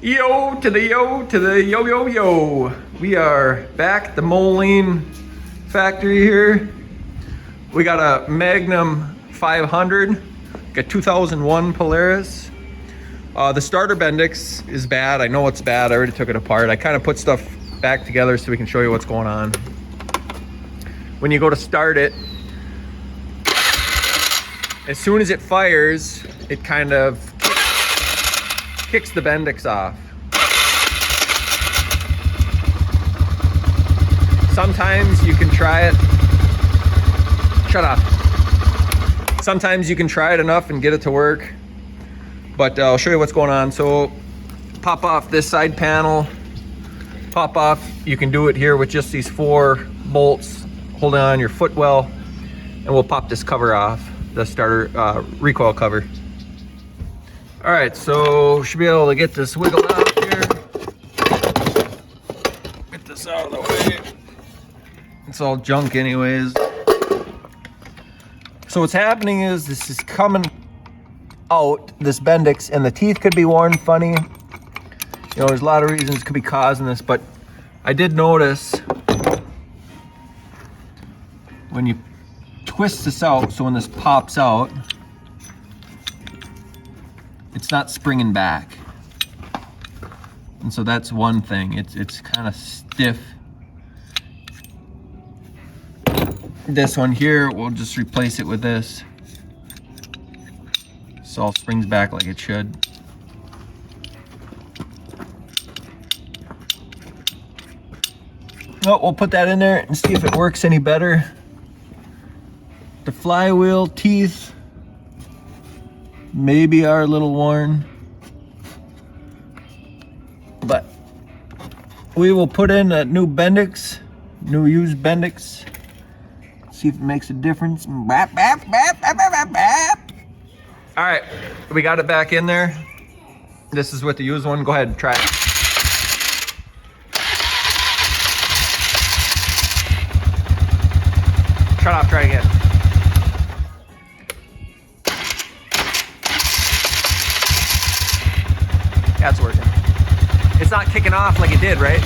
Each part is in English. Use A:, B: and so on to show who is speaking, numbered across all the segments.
A: Yo to the yo to the yo yo yo. We are back at the Moline factory here. We got a Magnum 500, got 2001 Polaris. The starter Bendix is bad. I know it's bad. I already took it apart. I kind of put stuff back together so we can show you what's going on. When you go to start it, as soon as it fires, it kind of kicks the Bendix off. Sometimes you can try it. Shut up. Sometimes you can try it enough and get it to work, but I'll show you what's going on. So pop off this side panel, pop off. You can do it here with just these 4 bolts holding on your footwell, and we'll pop this cover off, the starter recoil cover. All right, so should be able to get this wiggled out here. Get this out of the way. It's all junk anyways. So what's happening is this is coming out, this Bendix, and the teeth could be worn funny. You know, there's a lot of reasons could be causing this, but I did notice when you twist this out, so when this pops out, it's not springing back. And so that's one thing. It's kind of stiff. This one here, we'll just replace it with this. So all springs back like it should. Well, we'll put that in there and see if it works any better. The flywheel teeth maybe are a little worn, but we will put in a new Bendix, new used Bendix, see if it makes a difference. All right, we got it back in there. This is with the used one. Go ahead and try it. Shut up, try again. That's working. It's not kicking off like it did, right?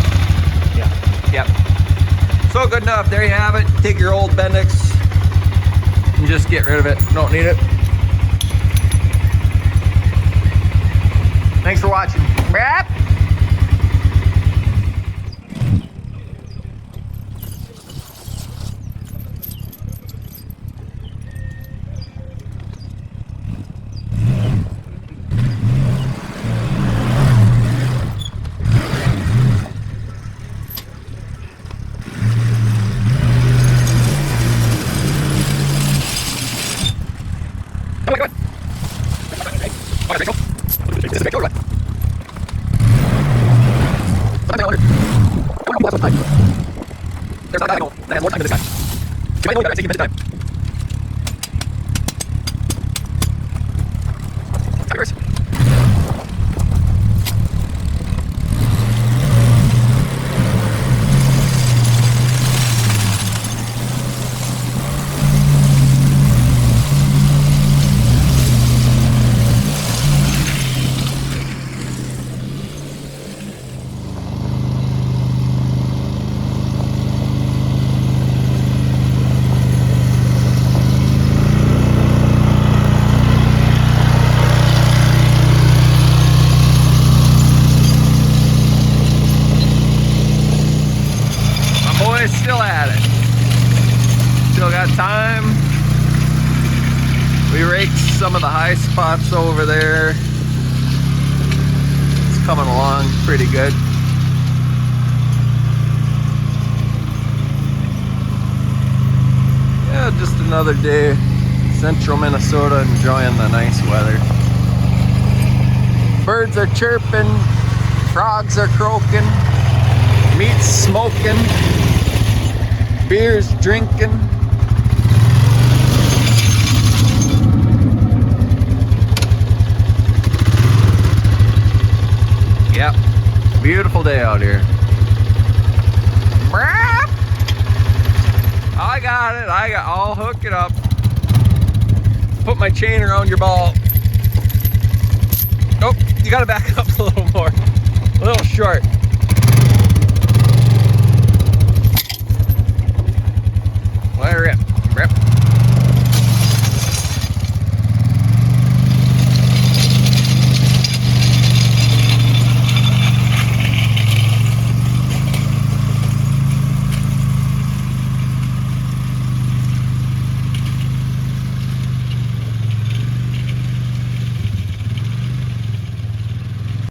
A: Yeah. Yep. So good enough. There you have it. Take your old Bendix and just get rid of it. Don't need it. Thanks for watching. Brap. There's more time than this guy. You might know that I'm taking a bit of time. Tires. Still at it. Still got time. We raked some of the high spots over there. It's coming along pretty good. Yeah, just another day. Central Minnesota, enjoying the nice weather. Birds are chirping, frogs are croaking, meat's smoking, beer's drinking. Yep, beautiful day out here. I got it. I'll hook it up. Put my chain around your ball. Oh, you gotta back up a little more. short.